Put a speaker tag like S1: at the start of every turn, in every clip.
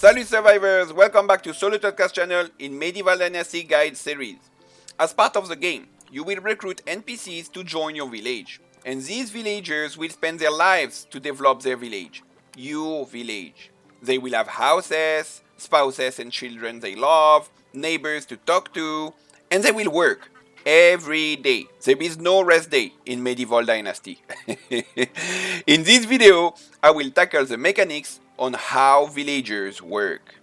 S1: Salut survivors, welcome back to SolutOdka's channel in Medieval Dynasty guide series. As part of the game, you will recruit NPCs to join your village, and these villagers will spend their lives to develop their village, your village. They will have houses, spouses and children they love, neighbors to talk to, and they will work every day. There is no rest day in Medieval Dynasty. In this video, I will tackle the mechanics on how villagers work.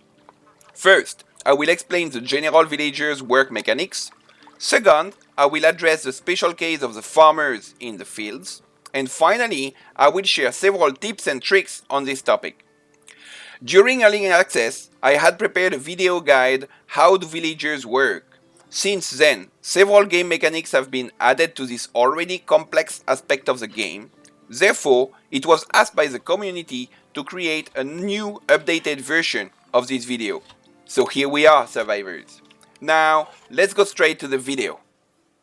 S1: First, I will explain the general villagers' work mechanics. Second, I will address the special case of the farmers in the fields. And finally, I will share several tips and tricks on this topic. During early access, I had prepared a video guide how do villagers work. Since then, several game mechanics have been added to this already complex aspect of the game. Therefore, it was asked by the community to create a new updated version of this video. So here we are, survivors. Now, let's go straight to the video.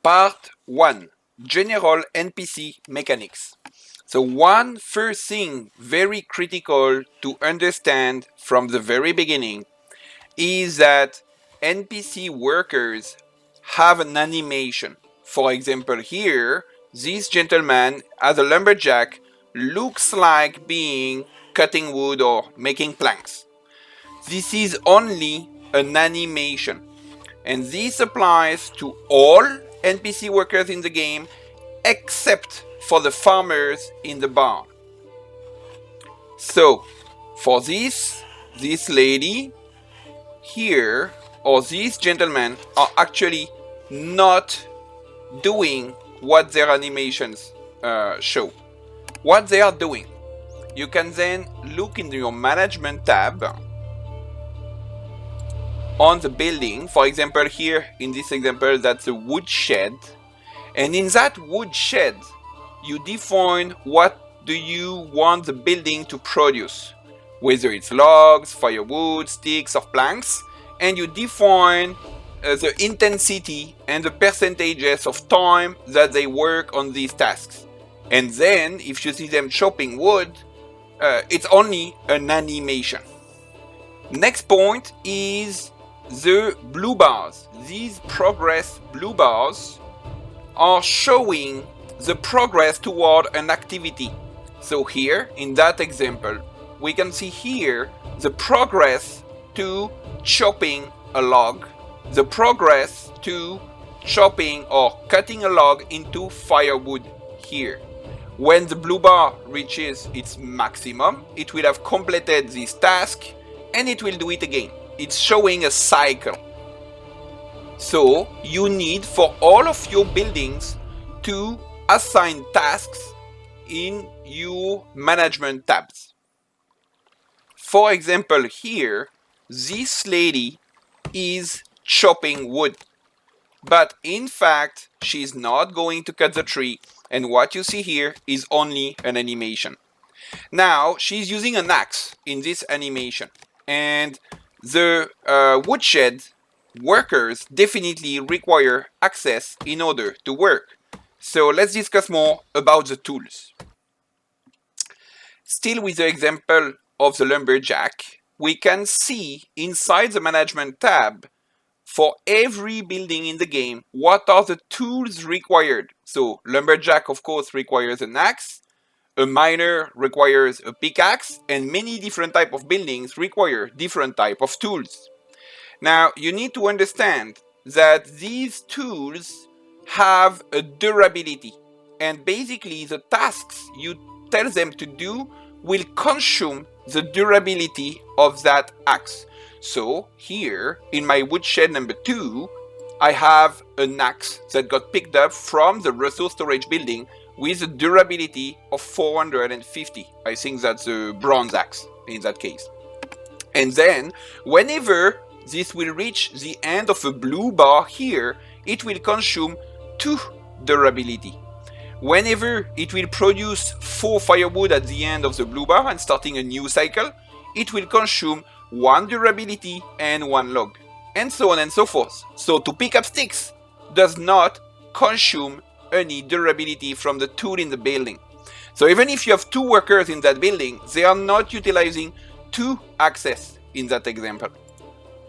S1: Part 1. General NPC mechanics. So one first thing very critical to understand from the very beginning is that NPC workers have an animation. For example, here, this gentleman as a lumberjack looks like being cutting wood or making planks. This is only an animation, and this applies to all NPC workers in the game except for the farmers in the barn. So, for this lady here or this gentleman are actually not doing what their animations show. What they are doing, you can then look in your management tab on the building. For example, here in this example, that's a wood shed, and in that wood shed you define what do you want the building to produce, whether it's logs, firewood, sticks or planks, and you define the intensity and the percentages of time that they work on these tasks. And then if you see them chopping wood, it's only an animation. Next point is the blue bars. These progress blue bars are showing the progress toward an activity. So here in that example, we can see here the progress to chopping a log, the progress to chopping or cutting a log into firewood here. When the blue bar reaches its maximum, it will have completed this task and it will do it again. It's showing a cycle. So you need for all of your buildings to assign tasks in your management tabs. For example, here, this lady is chopping wood, but in fact she's not going to cut the tree, and what you see here is only an animation. Now she's using an axe in this animation, and the woodshed workers definitely require access in order to work. So let's discuss more about the tools. Still with the example of the lumberjack, we can see inside the management tab for every building in the game what are the tools required. So lumberjack of course requires an axe, a miner requires a pickaxe, and many different type of buildings require different type of tools. Now you need to understand that these tools have a durability, and basically the tasks you tell them to do will consume the durability of that axe. So here in my woodshed number 2, I have an axe that got picked up from the resource storage building with a durability of 450. I think that's a bronze axe in that case. And then whenever this will reach the end of a blue bar here, it will consume 2 durability. Whenever it will produce 4 firewood at the end of the blue bar and starting a new cycle, it will consume 1 durability and 1 log, and so on and so forth. So to pick up sticks does not consume any durability from the tool in the building. So even if you have 2 workers in that building, they are not utilizing 2 axes in that example.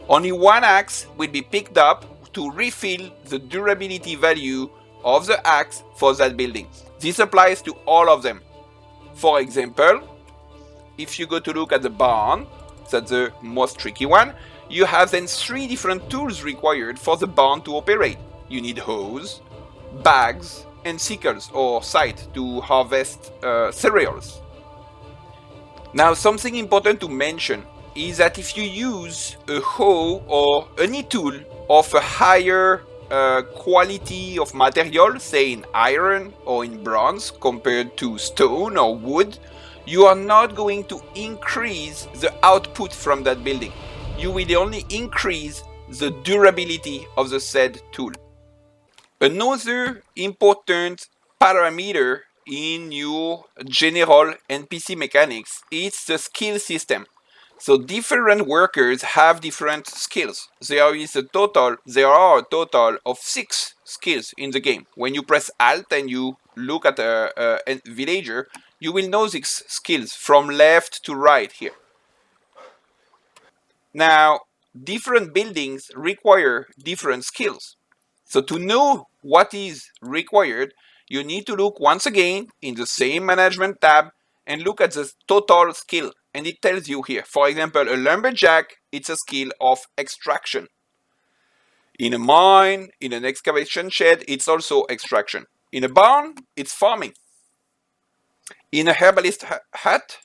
S1: Only one axe will be picked up to refill the durability value of the axe for that building. This applies to all of them. For example, if you go to look at the barn, that's the most tricky one, you have then 3 different tools required for the barn to operate. You need hoes, bags, and sickles or scythe to harvest cereals. Now, something important to mention is that if you use a hoe or any tool of a higher quality of material, say in iron or in bronze compared to stone or wood, you are not going to increase the output from that building. You will only increase the durability of the said tool. Another important parameter in your general NPC mechanics is the skill system. So different workers have different skills. There are a total of 6 skills in the game. When you press Alt and you look at a villager, you will know 6 skills from left to right here. Now, different buildings require different skills. So to know what is required, you need to look once again in the same management tab and look at the total skill. And it tells you here, for example, a lumberjack, it's a skill of extraction. In a mine, in an excavation shed, it's also extraction. In a barn, it's farming. In a herbalist hut,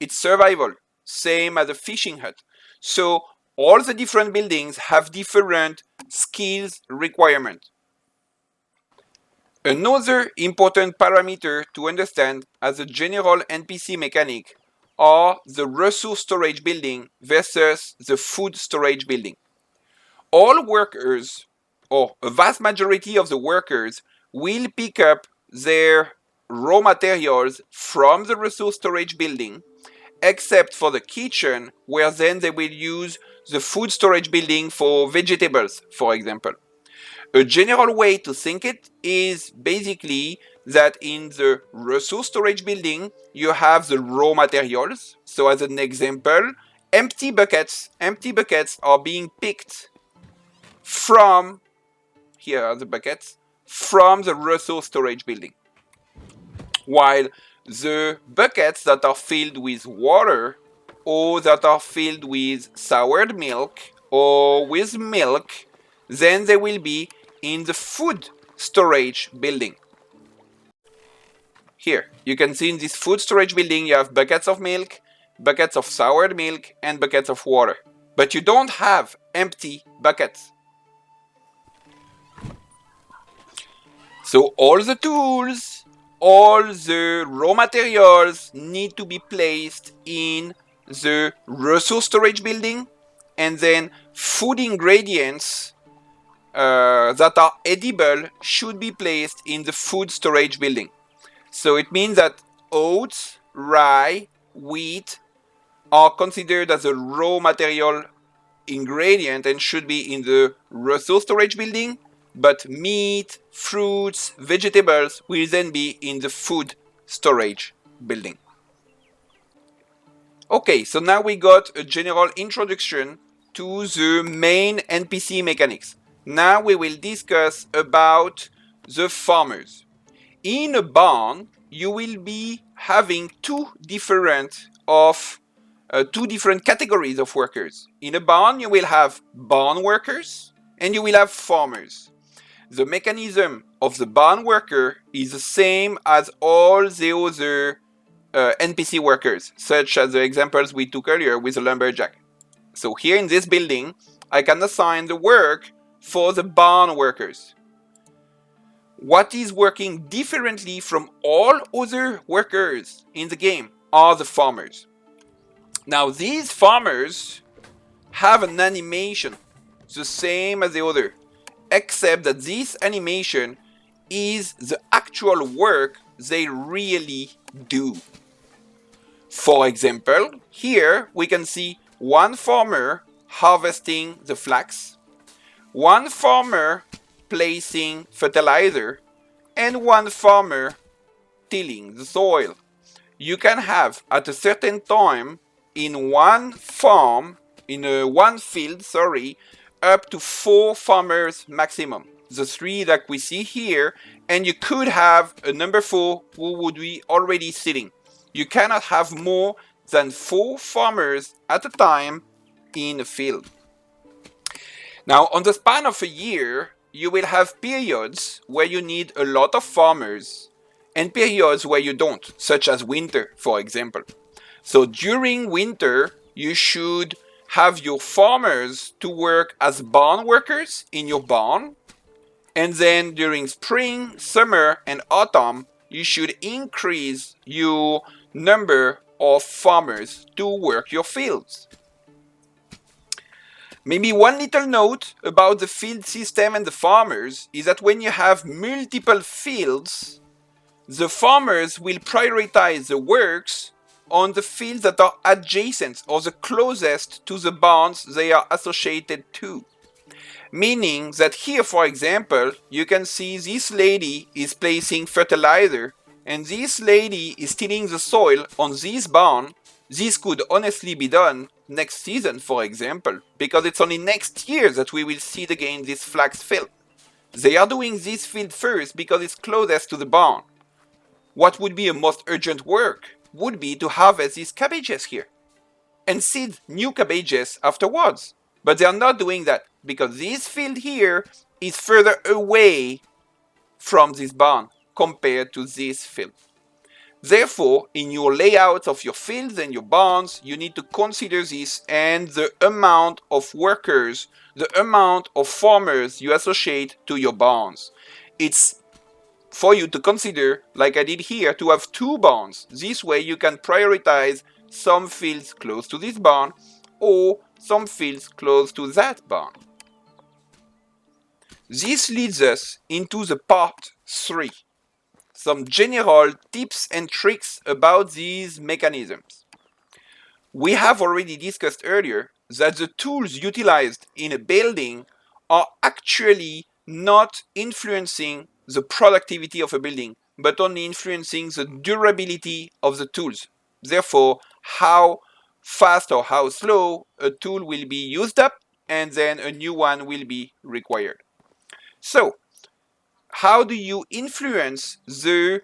S1: it's survival, same as a fishing hut. So all the different buildings have different skills requirements. Another important parameter to understand as a general NPC mechanic are the resource storage building versus the food storage building. All workers, or a vast majority of the workers, will pick up their raw materials from the resource storage building, except for the kitchen, where then they will use the food storage building for vegetables, for example. A general way to think it is basically that in the resource storage building, you have the raw materials. So as an example, empty buckets are being picked from, here are the buckets, from the resource storage building. While the buckets that are filled with water or that are filled with soured milk or with milk, then they will be in the food storage building. Here, you can see in this food storage building you have buckets of milk, buckets of soured milk, and buckets of water. But you don't have empty buckets. So all the tools, all the raw materials need to be placed in the resource storage building, and then food ingredients that are edible should be placed in the food storage building. So it means that oats, rye, wheat are considered as a raw material ingredient and should be in the resource storage building, but meat, fruits, vegetables will then be in the food storage building. Okay, so now we got a general introduction to the main NPC mechanics. Now we will discuss about the farmers. In a barn, you will be having two different categories of workers. In a barn, you will have barn workers and you will have farmers. The mechanism of the barn worker is the same as all the other NPC workers, such as the examples we took earlier with the lumberjack. So here in this building, I can assign the work for the barn workers. What is working differently from all other workers in the game are the farmers. Now these farmers have an animation, the same as the other, except that this animation is the actual work they really do. For example, here we can see one farmer harvesting the flax, one farmer placing fertilizer, and one farmer tilling the soil. You can have at a certain time in one farm, in one field, sorry, up to 4 farmers maximum. The 3 that we see here, and you could have a number 4 who would be already sitting. You cannot have more than 4 farmers at a time in a field. Now, on the span of a year, you will have periods where you need a lot of farmers and periods where you don't, such as winter, for example. So during winter, you should have your farmers to work as barn workers in your barn. And then during spring, summer, and autumn, you should increase your number of farmers to work your fields. Maybe one little note about the field system and the farmers is that when you have multiple fields, the farmers will prioritize the works on the fields that are adjacent or the closest to the barns they are associated to. Meaning that here, for example, you can see this lady is placing fertilizer and this lady is tilling the soil on this barn. This could honestly be done next season, for example, because it's only next year that we will see again this flax field. They are doing this field first because it's closest to the barn. What would be a most urgent work would be to harvest these cabbages here and seed new cabbages afterwards. But they are not doing that because this field here is further away from this barn compared to this field. Therefore, in your layout of your fields and your barns, you need to consider this and the amount of workers, the amount of farmers you associate to your barns. It's for you to consider, like I did here, to have 2 barns. This way you can prioritize some fields close to this barn or some fields close to that barn. This leads us into the part 3. Some general tips and tricks about these mechanisms. We have already discussed earlier that the tools utilized in a building are actually not influencing the productivity of a building, but only influencing the durability of the tools. Therefore, how fast or how slow a tool will be used up and then a new one will be required. So, how do you influence the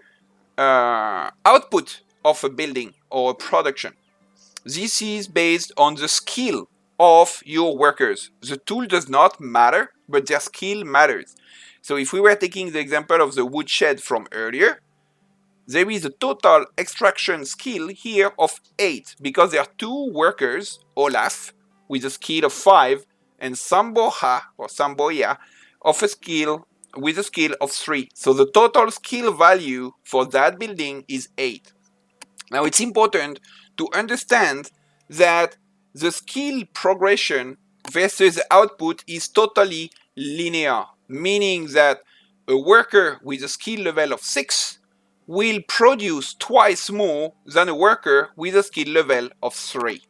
S1: output of a building or a production? This is based on the skill of your workers. The tool does not matter, but their skill matters. So if we were taking the example of the wood shed from earlier, there is a total extraction skill here of 8 because there are 2 workers, Olaf, with a skill of 5, and Samboha or Samboya with a skill of 3. So the total skill value for that building is 8. Now it's important to understand that the skill progression versus output is totally linear, meaning that a worker with a skill level of 6 will produce twice more than a worker with a skill level of 3.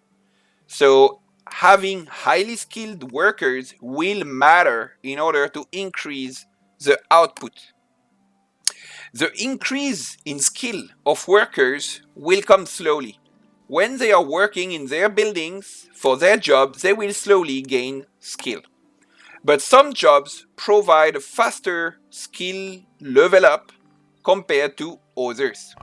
S1: So having highly skilled workers will matter in order to increase the output. The increase in skill of workers will come slowly. When they are working in their buildings for their job, they will slowly gain skill. But some jobs provide a faster skill level up compared to others.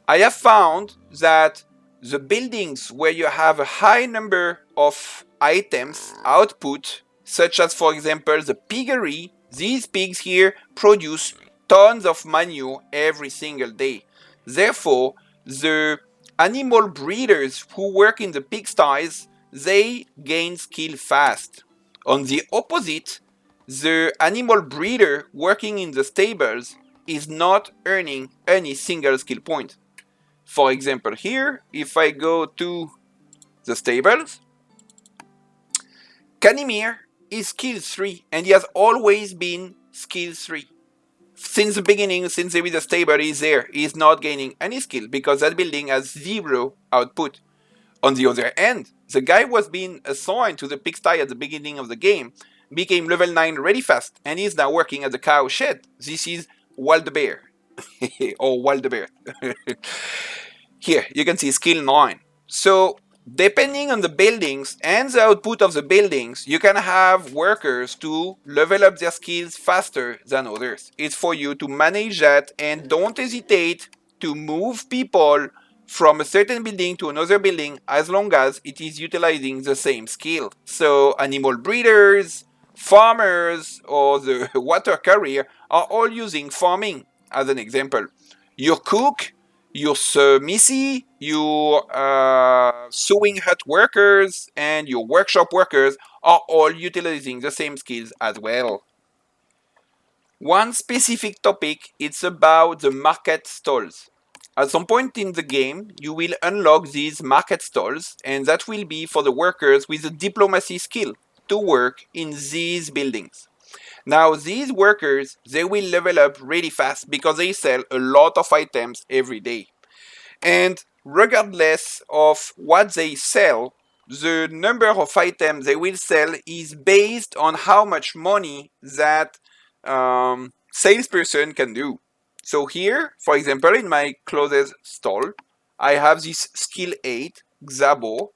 S1: I have found that the buildings where you have a high number of items output, such as for example the piggery, these pigs here produce tons of manure every single day. Therefore, the animal breeders who work in the pigsties, they gain skill fast. On the opposite, the animal breeder working in the stables is not earning any single skill point. For example, here, if I go to the stables, Kanimir is skill 3 and he has always been skill 3. Since the beginning, since there is a stable, he's there. He's not gaining any skill because that building has 0 output. On the other end, the guy was being assigned to the pigsty at the beginning of the game, became level 9 really fast, and is now working at the cow shed. This is Waldebeer. or Waldebeer. Here, you can see skill 9. So, Depending on the buildings and the output of the buildings, you can have workers to level up their skills faster than others. It's for you to manage that, and don't hesitate to move people from a certain building to another building as long as it is utilizing the same skill. So animal breeders, farmers, or the water carrier are all using farming as an example. Your cook, your missy, your sewing hut workers, and your workshop workers are all utilizing the same skills as well. One specific topic, it's about the market stalls. At some point in the game, you will unlock these market stalls, and that will be for the workers with a diplomacy skill to work in these buildings. Now, these workers, they will level up really fast because they sell a lot of items every day. And regardless of what they sell, the number of items they will sell is based on how much money that salesperson can do. So here, for example, in my clothes stall, I have this skill 8, Xabo,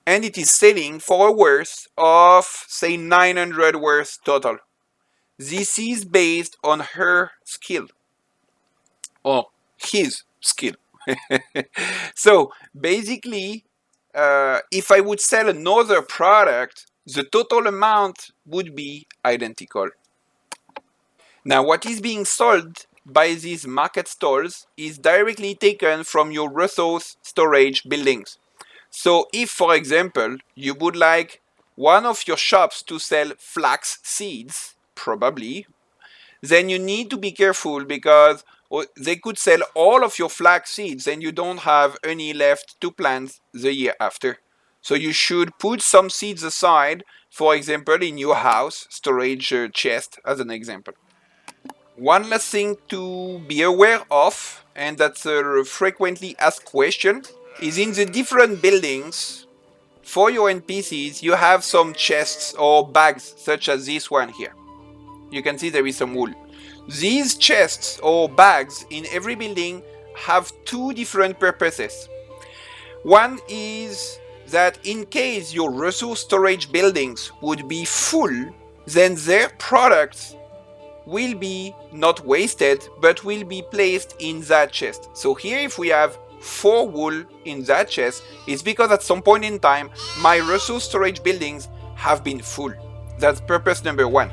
S1: and it is selling for a worth of, say, 900 worth total. This is based on her skill, or his skill. So basically, if I would sell another product, the total amount would be identical. Now, what is being sold by these market stalls is directly taken from your resource storage buildings. So if, for example, you would like one of your shops to sell flax seeds, probably, then you need to be careful because they could sell all of your flax seeds and you don't have any left to plant the year after. So you should put some seeds aside, for example, in your house storage chest as an example. One last thing to be aware of, and that's a frequently asked question, is in the different buildings, for your NPCs, you have some chests or bags, such as this one here. You can see there is some wool. These chests or bags in every building have two different purposes. One is that in case your resource storage buildings would be full, then their products will be not wasted, but will be placed in that chest. So here, if we have 4 wool in that chest, it's because at some point in time, my resource storage buildings have been full. That's purpose number 1.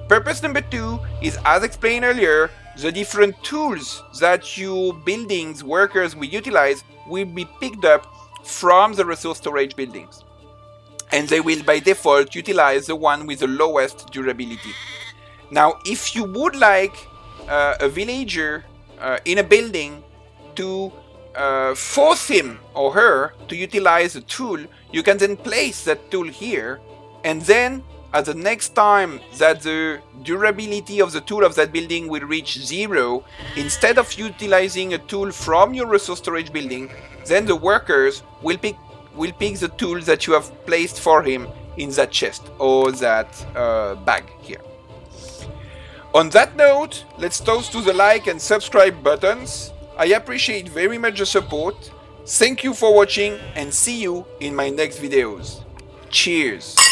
S1: Purpose number 2 is, as explained earlier, the different tools that your buildings workers will utilize will be picked up from the resource storage buildings. And they will by default utilize the one with the lowest durability. Now, if you would like a villager in a building to force him or her to utilize a tool, you can then place that tool here, and then at the next time that the durability of the tool of that building will reach 0, instead of utilizing a tool from your resource storage building, then the workers will pick the tool that you have placed for him in that chest or that bag here. On that note, let's toast to the like and subscribe buttons. I appreciate very much the support. Thank you for watching and see you in my next videos. Cheers!